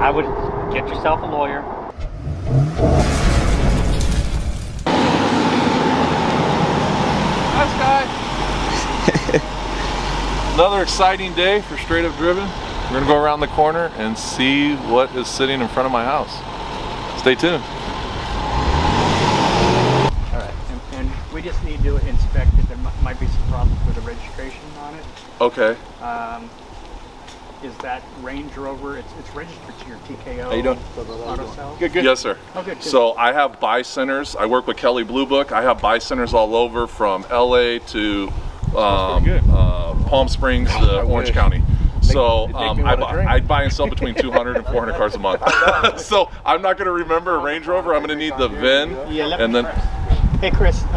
I would get yourself a lawyer. Nice guy. Another exciting day for Straight Up Driven. We're gonna go around the corner and see what is sitting in front of my house. Stay tuned. All right, and we just need to inspect it. There might be some problems with the registration on it. Okay. Is that Range Rover? It's registered to your TKO. How you doing? Auto sales? Good, good. Yes, sir. Oh, good, good. So I have buy centers. I work with Kelly Blue Book. I have buy centers all over from LA to Palm Springs to Orange County. So I buy and sell between 200 and 400 cars a month. So I'm not going to remember a Range Rover. I'm going to need the VIN. Yeah, and then. Hey Chris, he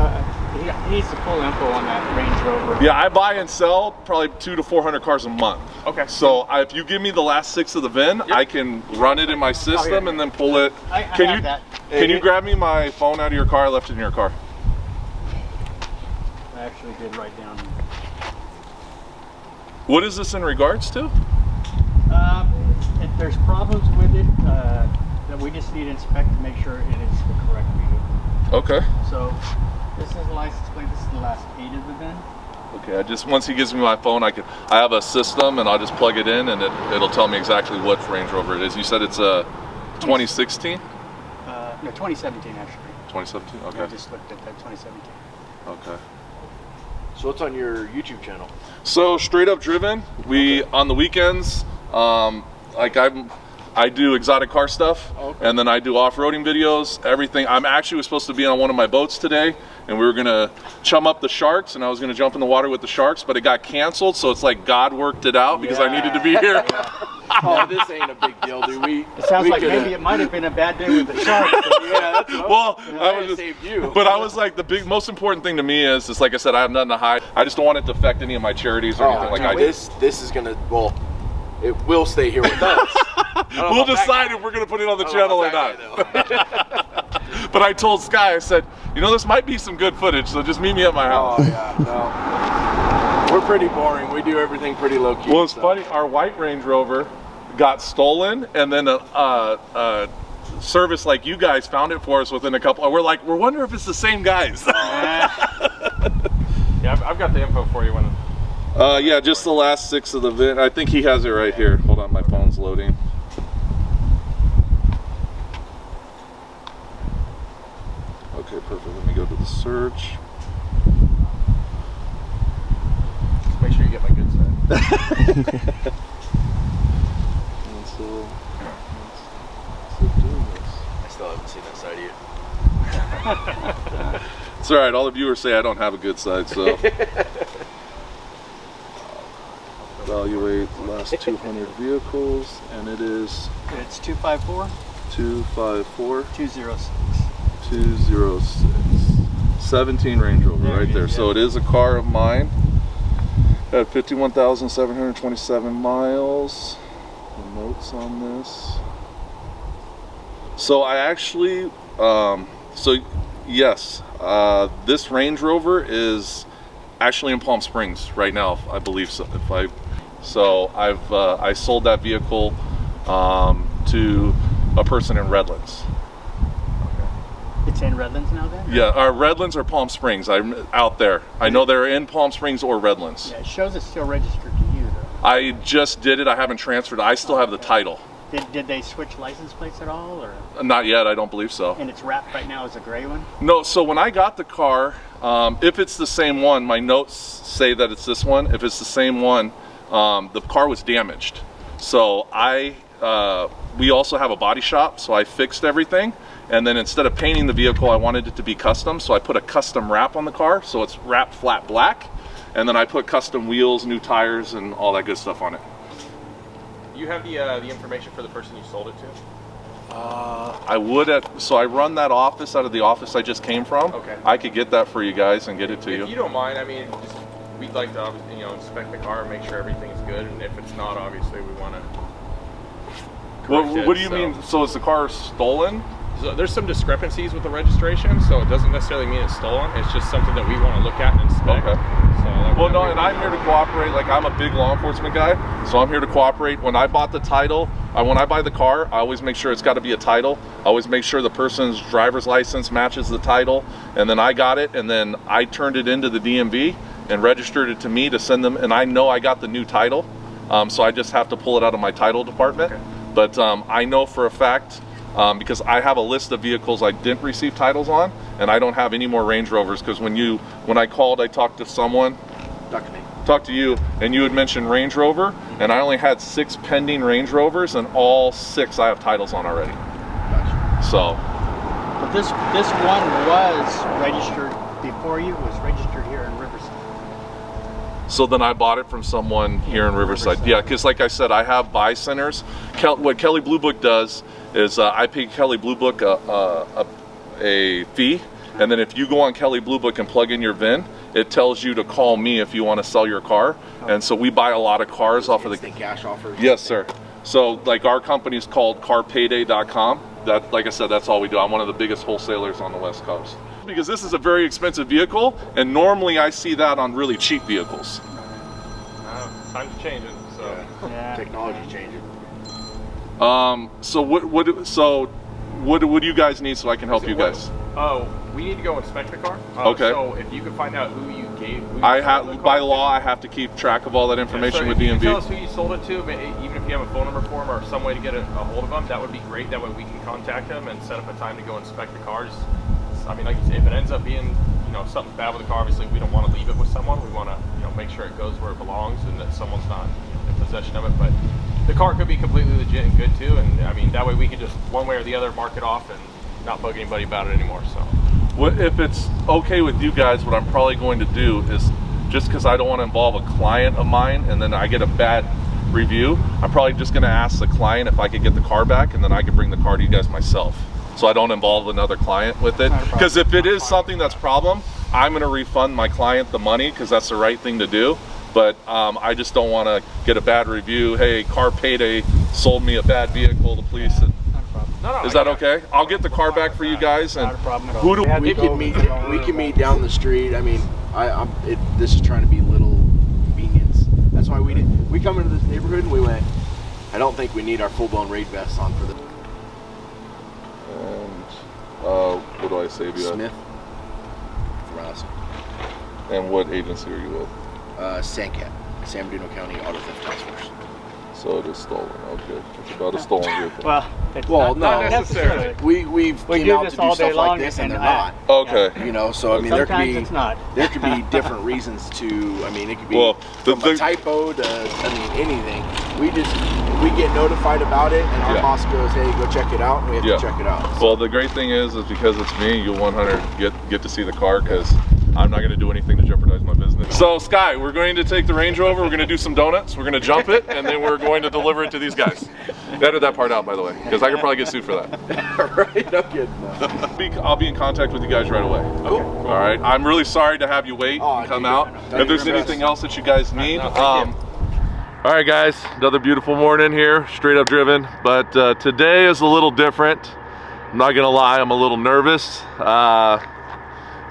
needs the full info on that Range Rover. Yeah, I buy and sell probably 200 to 400 cars a month. Okay. So if you give me the last 6 of the VIN, yep, I can run it in my system and then pull it. Can you grab me my phone out of your car? I left it in your car. I actually did write down. What is this in regards to? If there's problems with it, that we just need to inspect to make sure it is the correct vehicle. Okay. So this is the license plate. This is the last 8 of the VIN. Okay. Once he gives me my phone, I have a system and I'll just plug it in and it'll tell me exactly what Range Rover it is. You said it's a 2016? No, 2017 actually. 2017. Okay. I just looked at that 2017. Okay. So what's on your YouTube channel? So Straight Up Driven. We on the weekends, I do exotic car stuff, and then I do off-roading videos, everything. I'm actually supposed to be on one of my boats today, and we were gonna chum up the sharks, and I was gonna jump in the water with the sharks, but it got canceled, so it's like God worked it out because I needed to be here. Oh, this ain't a big deal, dude. It sounds like maybe it might have been a bad day with the sharks. Yeah, that's well, I was just, saved you. But I was like, most important thing to me is like I said, I have nothing to hide. I just don't want it to affect any of my charities or anything like that. This is gonna, well, it will stay here with us. We'll decide if we're going to put it on the channel or not. But I told Sky, I said, you know, this might be some good footage, so just meet me at my house. Oh, yeah, no. We're pretty boring. We do everything pretty low-key. Well, it's funny, our white Range Rover got stolen, and then a service like you guys found it for us within a couple. We're wondering if it's the same guys. Yeah, I've got the info for you when. Yeah, just the last 6 of the VIN. I think he has it right here. Hold on, my phone's loading. Okay, perfect. Let me go to the search. Just make sure you get my good side. I still haven't seen that side of you. It's all right. All the viewers say I don't have a good side, so. Evaluate the last 200 vehicles, and it is. It's 254. 254. 206. 206. 17 Range Rover right there. So it is a car of mine. At 51,727 miles. The notes on this. So I actually, yes, this Range Rover is actually in Palm Springs right now, I believe so. I sold that vehicle to a person in Redlands. It's in Redlands now then? Yeah, Redlands or Palm Springs. I'm out there. I know they're in Palm Springs or Redlands. Yeah, it shows it's still registered to you though. I just did it. I haven't transferred. I still have the title. Did they switch license plates at all, or? Not yet. I don't believe so. And it's wrapped right now as a gray one? No. So when I got the car, if it's the same one, my notes say that it's this one. If it's the same one, the car was damaged. So we also have a body shop, so I fixed everything. And then instead of painting the vehicle, I wanted it to be custom, so I put a custom wrap on the car, so it's wrapped flat black. And then I put custom wheels, new tires, and all that good stuff on it. You have the information for the person you sold it to? I would so I run that office out of the office I just came from. Okay. I could get that for you guys and get it to you. If you don't mind, I mean, we'd like to, inspect the car and make sure everything's good, and if it's not, obviously, we want to correct it. What do you mean? So is the car stolen? So there's some discrepancies with the registration, so it doesn't necessarily mean it's stolen. It's just something that we want to look at and inspect. Okay. So Well, no, and I'm here to cooperate. Like, I'm a big law enforcement guy, so I'm here to cooperate. When I bought the title, when I buy the car, I always make sure it's got to be a title. I always make sure the person's driver's license matches the title, and then I got it, and then I turned it into the DMV and registered it to me to send them, and I know I got the new title, so I just have to pull it out of my title department. Okay. But I know for a fact, because I have a list of vehicles I didn't receive titles on, and I don't have any more Range Rovers, because when I called, I talked to someone, talked to you, and you had mentioned Range Rover, and I only had 6 pending Range Rovers, and all 6 I have titles on already. Gotcha. So. But this one was registered before you. It was registered here in Riverside. So then I bought it from someone here in Riverside. Yeah, because like I said, I have buy centers. What Kelly Blue Book does is I pay Kelly Blue Book a fee, and then if you go on Kelly Blue Book and plug in your VIN, it tells you to call me if you want to sell your car. And so we buy a lot of cars off of the cash offers. Yes, sir. So like our company's called carpayday.com. That, like I said, that's all we do. I'm one of the biggest wholesalers on the West Coast. Because this is a very expensive vehicle, and normally I see that on really cheap vehicles. Time's changing, so yeah. Technology changing. So what do you guys need so I can help you guys? Oh, we need to go inspect the car. Okay. So if you could find out who you gave, by law, I have to keep track of all that information with DMV. If you tell us who you sold it to, but even if you have a phone number for him or some way to get a hold of him, that would be great. That way we can contact him and set up a time to go inspect the car. I mean, like you say, if it ends up being, something bad with the car, obviously we don't want to leave it with someone. We want to, make sure it goes where it belongs and that someone's not in possession of it. But the car could be completely legit and good too. And I mean, that way we could just one way or the other mark it off and not bug anybody about it anymore. So, if it's okay with you guys, what I'm probably going to do is, just because I don't want to involve a client of mine and then I get a bad review, I'm probably just going to ask the client if I could get the car back, and then I can bring the car to you guys myself, so I don't involve another client with it. Because if it is something that's a problem, I'm going to refund my client the money, because that's the right thing to do. But I just don't want to get a bad review. Hey, Car Payday sold me a bad vehicle. The police. Is that okay? I'll get the car back for you guys. And who do we can meet? We can meet down the street. I mean, this is trying to be little convenience. That's why we come into this neighborhood and we went, I don't think we need our full-blown raid vests on for the. And what do I save you Smith. at? And what agency are you with? SANCAT, San Bernardino County Auto Theft Task Force. So it is stolen. Okay, it's about a stolen vehicle. Well, not necessarily. We came out to do stuff like this, and they're not. Okay. So I mean, there could be it's not. There could be different reasons to. I mean, it could be from a typo to anything. We get notified about it, and our boss goes, "Hey, go check it out," and we have to check it out. Well, the great thing is because it's me, you'll 100 get to see the car, because I'm not going to do anything to jeopardize my business. So Sky, we're going to take the Range Rover, we're going to do some donuts, we're going to jump it, and then we're going to deliver it to these guys. Edit that part out, by the way, because I could probably get sued for that. Right? No kidding. I'll be in contact with you guys right away. Cool. All right. I'm really sorry to have you wait and come out. If there's anything else that you guys need. All right, guys, another beautiful morning here, straight up driven. But today is a little different. I'm not going to lie, I'm a little nervous.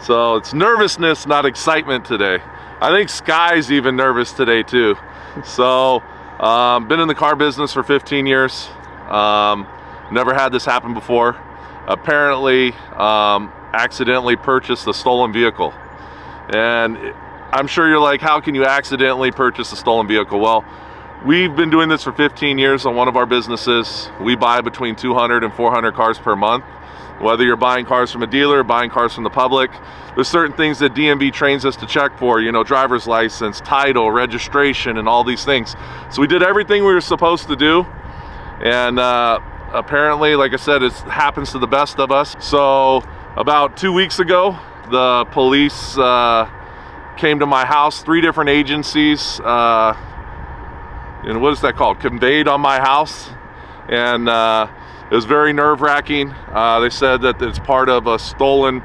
So it's nervousness, not excitement today. I think Sky's even nervous today too. So been in the car business for 15 years. Never had this happen before. Apparently accidentally purchased a stolen vehicle. And I'm sure you're like, how can you accidentally purchase a stolen vehicle? Well, we've been doing this for 15 years on one of our businesses. We buy between 200 and 400 cars per month. Whether you're buying cars from a dealer, buying cars from the public, there's certain things that DMV trains us to check for, driver's license, title, registration, and all these things. So we did everything we were supposed to do. And apparently, like I said, it happens to the best of us. So about 2 weeks ago, the police came to my house, 3 different agencies, and what is that called? Conveyed on my house. And it was very nerve-wracking. They said that it's part of a stolen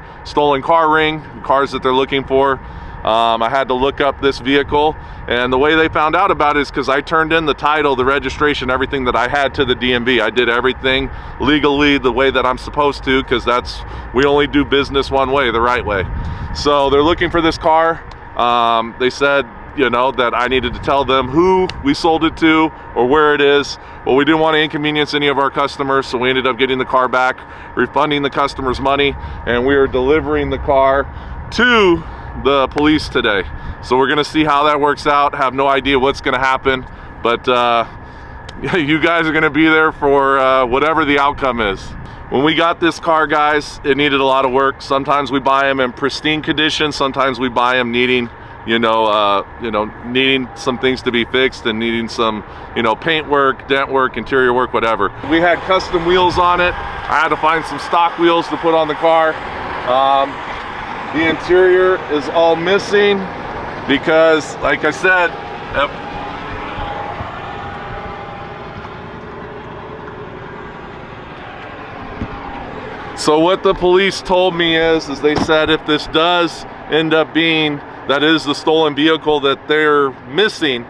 car ring, cars that they're looking for. I had to look up this vehicle, and the way they found out about it is because I turned in the title, the registration, everything that I had to the DMV. I did everything legally the way that I'm supposed to, because we only do business one way, the right way. So they're looking for this car. They said, you know, that I needed to tell them who we sold it to or where it is. Well, we didn't want to inconvenience any of our customers, so we ended up getting the car back, refunding the customer's money, and we are delivering the car to the police today. So we're gonna see how that works out. Have no idea what's gonna happen, but you guys are gonna be there for whatever the outcome is. When we got this car, guys, it needed a lot of work. Sometimes we buy them in pristine condition, sometimes we buy them needing needing some things to be fixed and needing some, paint work, dent work, interior work, whatever. We had custom wheels on it. I had to find some stock wheels to put on the car. The interior is all missing because, like I said, so what the police told me is they said if this does end up being that is the stolen vehicle that they're missing,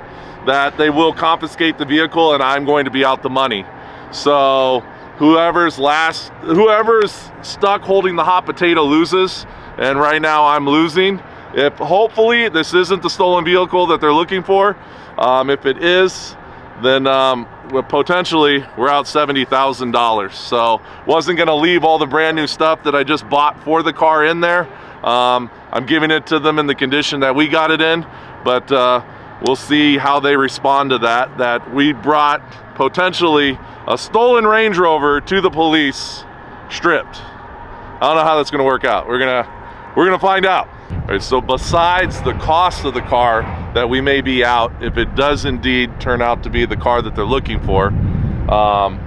that they will confiscate the vehicle and I'm going to be out the money. So whoever's stuck holding the hot potato loses, and right now I'm losing. If hopefully this isn't the stolen vehicle that they're looking for, if it is, then potentially we're out $70,000. So wasn't gonna leave all the brand new stuff that I just bought for the car in there. I'm giving it to them in the condition that we got it in, but we'll see how they respond to that we brought potentially a stolen Range Rover to the police stripped. I don't know how that's gonna work out. We're gonna find out. All right, so besides the cost of the car that we may be out, if it does indeed turn out to be the car that they're looking for,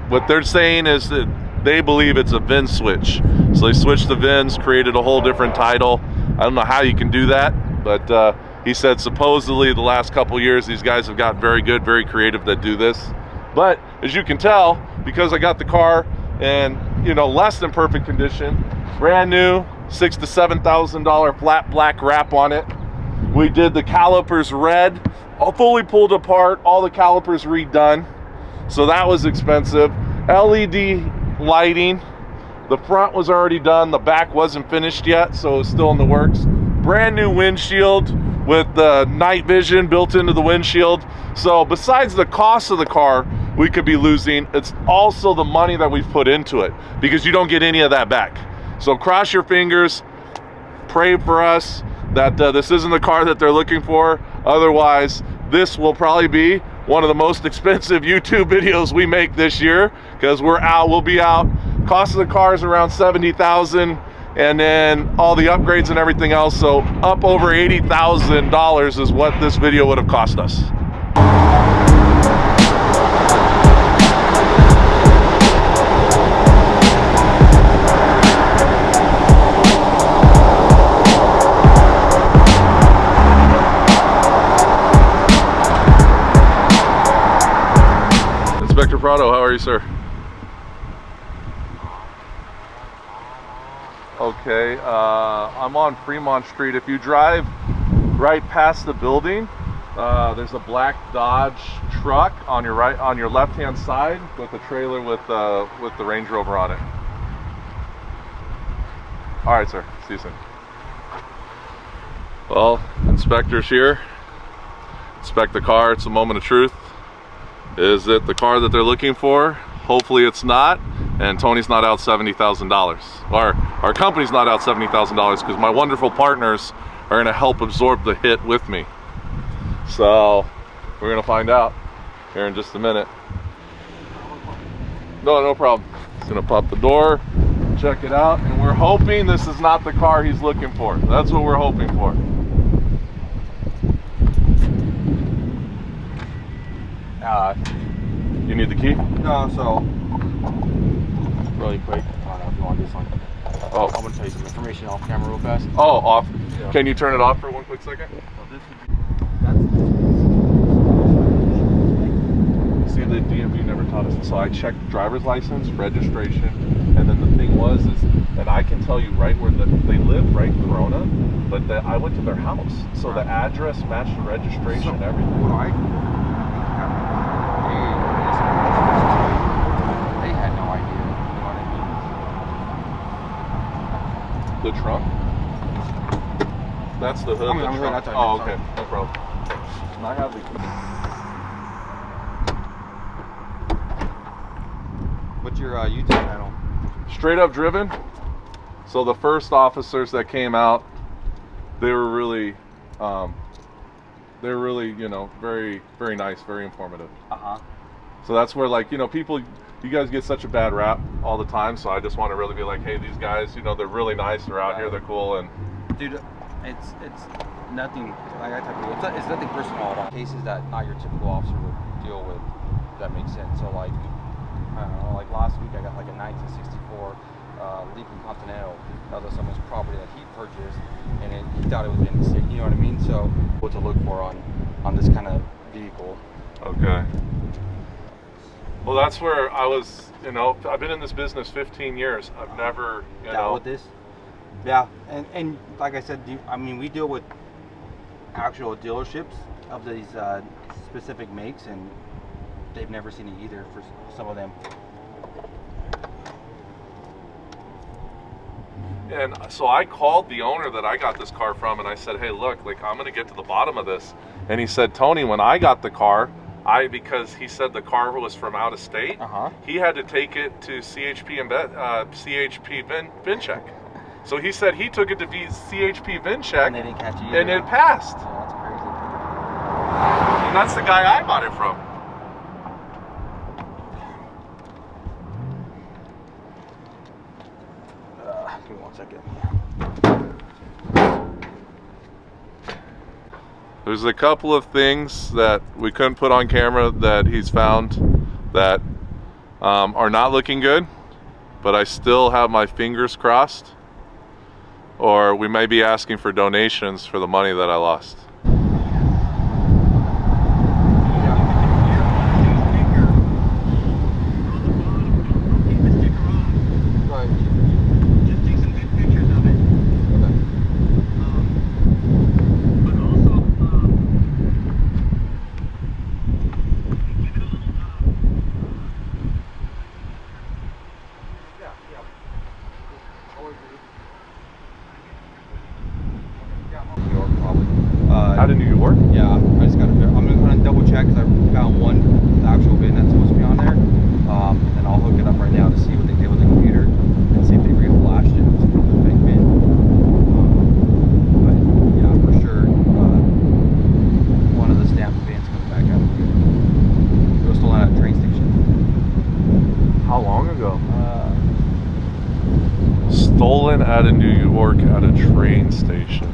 what they're saying is that they believe it's a VIN switch. So they switched the VINs, created a whole different title. I don't know how you can do that, but he said supposedly the last couple years these guys have gotten very good, very creative that do this. But as you can tell, because I got the car in less than perfect condition, brand new, $6,000 to $7,000 flat black wrap on it. We did the calipers red, all fully pulled apart, all the calipers redone. So that was expensive. LED lighting. The front was already done, the back wasn't finished yet, so it's still in the works. Brand new windshield with the night vision built into the windshield. So besides the cost of the car we could be losing, it's also the money that we've put into it, because you don't get any of that back. So cross your fingers, pray for us that this isn't the car that they're looking for. Otherwise, this will probably be one of the most expensive YouTube videos we make this year, because we'll be out. Cost of the car is around $70,000, and then all the upgrades and everything else, so up over $80,000 is what this video would have cost us. Inspector Prado, how are you, sir? Okay, I'm on Fremont Street. If you drive right past the building, there's a black Dodge truck on your left-hand side with a trailer with the Range Rover on it. All right, sir. See you soon. Well, inspector's here. Inspect the car. It's a moment of truth. Is it the car that they're looking for? Hopefully it's not, and Tony's not out $70,000. Or our company's not out $70,000, because my wonderful partners are gonna help absorb the hit with me. So we're gonna find out here in just a minute. No problem. Just gonna pop the door, check it out, and we're hoping this is not the car he's looking for. That's what we're hoping for. You need the key? No, so really quick, I don't know if you want this one. Oh, I'm gonna tell you some information off camera real fast. Oh, off. Yeah. Can you turn it off for one quick second? So this is See, the DMV never taught us. So I checked driver's license, registration, and then the thing was that I can tell you right where they live, right in Corona, but I went to their house, so the address matched the registration and everything. They had no idea. You know what I mean? The trunk? That's the hood. I'm the really trunk. not talking Oh, about okay, no problem. And I have the. What's your YouTube channel? Straight Up Driven. So the first officers that came out, they were really, you know, very, very nice, very informative. So that's where, like, you know, people, you guys get such a bad rap all the time. So I just want to really be like, hey, these guys, you know, they're really nice. They're out here, they're cool, and Dude, it's nothing. Like I tell you, it's nothing personal at all. Cases that not your typical officer would deal with. If that makes sense. So like, I don't know, like last week I got like a 1964 Lincoln Continental. That was someone's property that he purchased, and he thought it was in the city. You know what I mean? So what to look for on this kind of vehicle. okay. Well, that's where I was, you know, I've been in this business 15 years. I've never, you know. With this? Yeah, and like I said, I mean, we deal with actual dealerships of these specific makes, and they've never seen it either for some of them. And so I called the owner that I got this car from, and I said, hey, look, like, I'm going to get to the bottom of this. And he said, Tony, when I got the car, because he said the car was from out of state, he had to take it to CHP and CHP VIN check. So he said he took it to CHP VIN check, And they didn't catch it either. and it passed. Yeah, that's crazy. And that's the guy I bought it from. Give me 1 second. There's a couple of things that we couldn't put on camera that he's found that are not looking good, but I still have my fingers crossed, or we may be asking for donations for the money that I lost. Out of New York? Yeah, I just got to. I'm gonna double check because I found one, the actual VIN that's supposed to be on there, and I'll hook it up right now to see what they did with the computer and see if they reflashed it to the fake VIN. But yeah, for sure, one of the stamped VINs coming back out. It was stolen at a train station. How long ago? Stolen out of New York at a train station.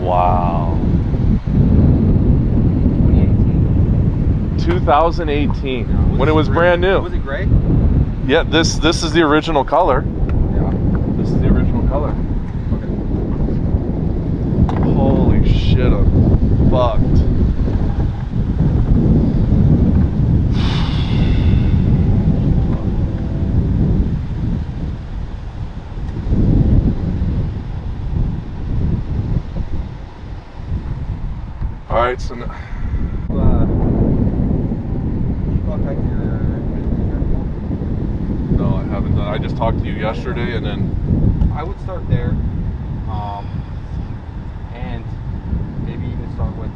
Wow. 2018. When it was brand new. Was it gray? Yeah, this is the original color. Yeah. This is the original color. Holy shit, I'm fucked. All right, so now, no, I haven't done. I just talked to you yesterday, and then I would start there, and maybe even start with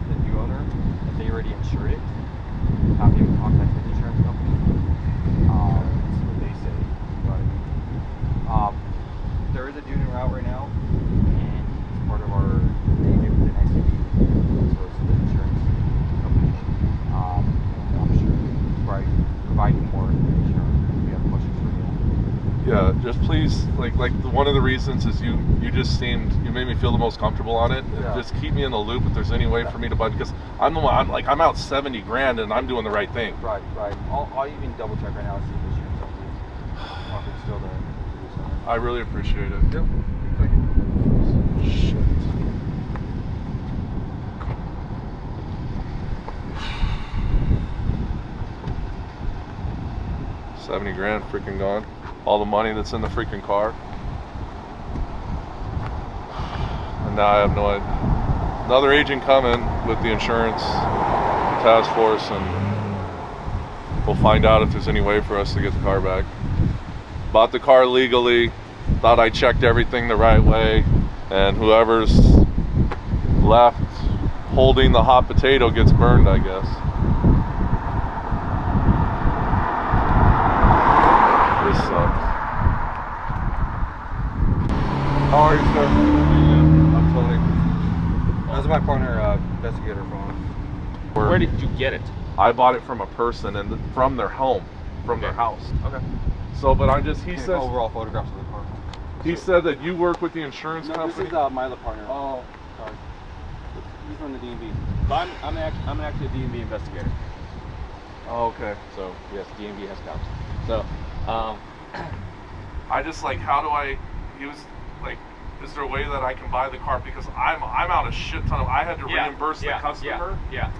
the new owner if they already insured it. Have him contact his insurance company. See what they say. You know what I mean? There is a Dune route right now, and it's part of our name with an SUV. So it's the insurance company. I'm sure providing more information or if we have questions for you. yeah, just please, like one of the reasons is you made me feel the most comfortable on it. Yeah. Just keep me in the loop if there's any way for me to buy, because I'm out 70 grand and I'm doing the right thing. Right. I'll even double check right now and see if the insurance company or if it's still there. I really appreciate it. Yep. Shit. $70 grand freaking gone. All the money that's in the freaking car. And now I have no idea. Another agent coming with the insurance task force, and we'll find out if there's any way for us to get the car back. Bought the car legally, thought I checked everything the right way. and whoever's left holding the hot potato gets burned, I guess. This sucks. How are you, sir? I'm Tony. That's my partner, investigator phone. Where did you get it? I bought it from a person and from their home, from their house. Okay. So, but I'm just, he Take says, overall photographs of the car. he said that you work with the insurance No, company. this is my other partner. Oh, sorry. He's from the DMV. But I'm actually a DMV investigator. Oh, okay. So yes, DMV has cops. So, I just like, how do I use, like, is there a way that I can buy the car? Because I'm out a shit ton of, I had to reimburse the customer. Yeah.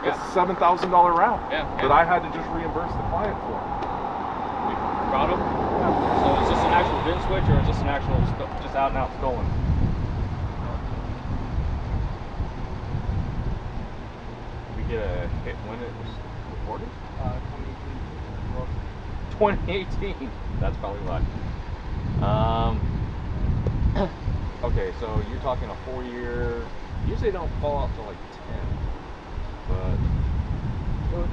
It's a $7,000 route Yeah. that I had to just reimburse the client for. Proud of him? So is this an actual VIN switch or is this an actual just out and out stolen? Did we get a hit when it was reported? 2018. That's probably why. okay, so you're talking a 4-year. Usually they don't fall out to like 10, but it was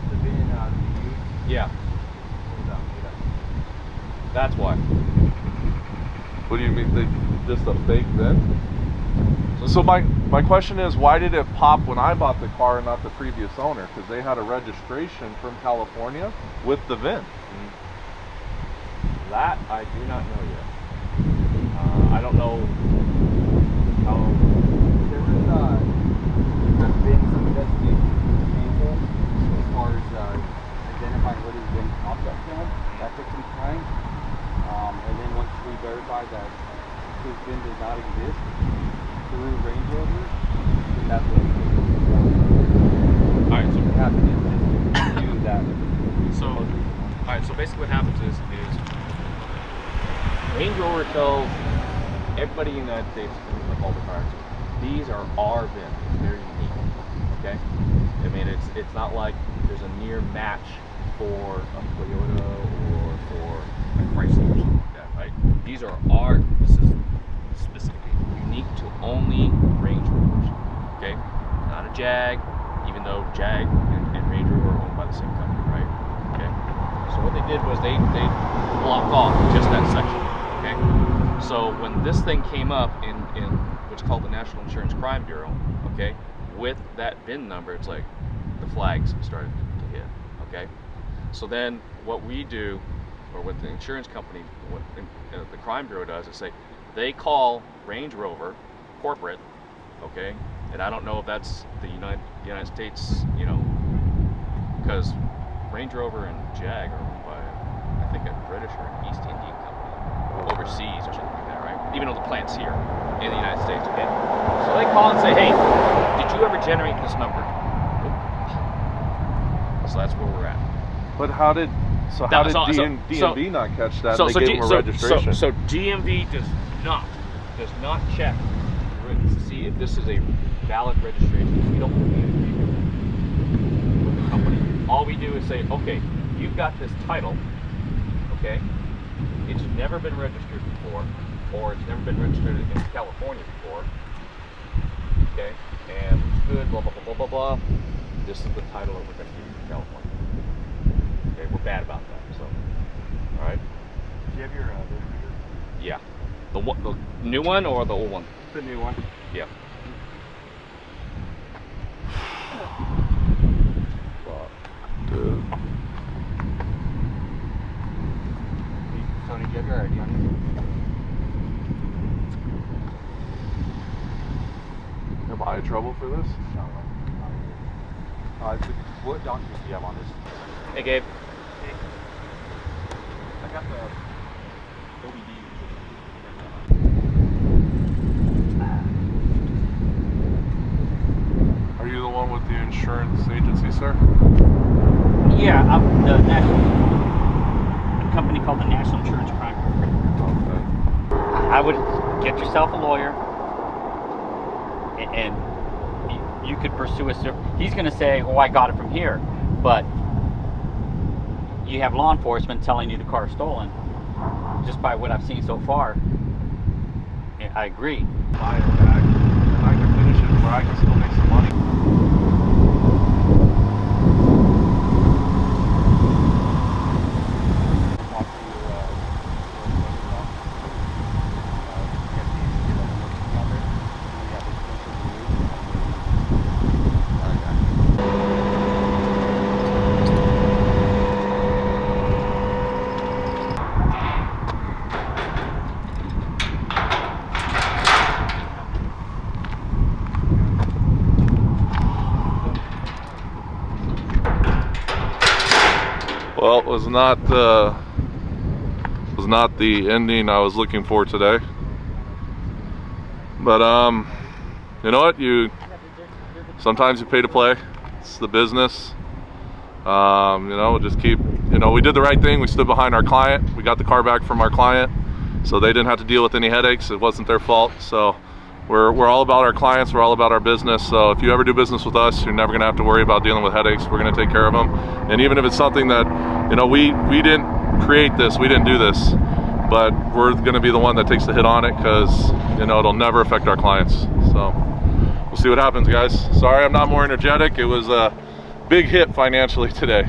the VIN Yeah. That's why. What do you mean, just a fake VIN? So my question is, why did it pop when I bought the car and not the previous owner? Because they had a registration from California with the VIN. That I do not know yet. I don't know how. There was been some investigation painful as far as identifying what has been off that film. That took some time. And then once we verified that his VIN does not exist through Range Rover, then that's what All right, so we have to do that. all right, so basically what happens is Range Rover tells everybody in the United States, like all the cars, these are our VINs. They're unique. Okay? I mean, it's not like there's a near match for a Toyota or for a Chrysler or something like that, right? These are this is specifically unique to only Range Rovers. Okay? Not a Jag, even though Jag and Range Rover are owned by the same company, right? Okay? So what they did was they blocked off just that section. Okay, so when this thing came up in what's called the National Insurance Crime Bureau, okay, with that VIN number, it's like the flags started to hit. Okay, so then what we do, or what the insurance company, what the crime bureau does, is say they call Range Rover corporate, okay, and I don't know if that's the United States, you know, because Range Rover and Jag are owned by, I think, a British or an East Indian company overseas or something like that, right? Even though the plant's here in the United States, okay? So they call and say, hey, did you ever generate this number? Nope. So that's where we're at. But how did DMV not catch that? They gave them a registration. So DMV does not check to see if this is a valid registration. We don't communicate with the company. All we do is say, okay, you've got this title, okay? It's never been registered before, or it's never been registered in California before. Okay, and it's good, blah, blah, blah, blah, blah, blah. This is the title that we're going to give you in California. Okay, we're bad about that, so. All right? Do you have your Yeah. The new one or the old one? the new one? Yeah. Dude. Tony, do you have your ID on you? Am I in trouble for this? No. What documents do you have on this? Hey, Gabe. I got the OBD. Are you the one with the insurance agency, sir? Yeah, I'm the company called the National Insurance Crime Bureau. Okay. I would get yourself a lawyer, and you could pursue a. He's going to say, "Oh, I got it from here," but you have law enforcement telling you the car is stolen. Just by what I've seen so far, yeah, I agree. Buy it back, and I can finish it where I can still make some money. Well, it was not the ending I was looking for today. But you know what? Sometimes you pay to play. It's the business. You know, we'll just keep. You know, we did the right thing. We stood behind our client. We got the car back from our client, so they didn't have to deal with any headaches. It wasn't their fault. So we're all about our clients. We're all about our business. So if you ever do business with us, you're never gonna have to worry about dealing with headaches. We're gonna take care of them. And even if it's something that, you know, we didn't create this, we didn't do this, but we're gonna be the one that takes the hit on it, because, you know, it'll never affect our clients. So we'll see what happens, guys. Sorry I'm not more energetic. It was a big hit financially today.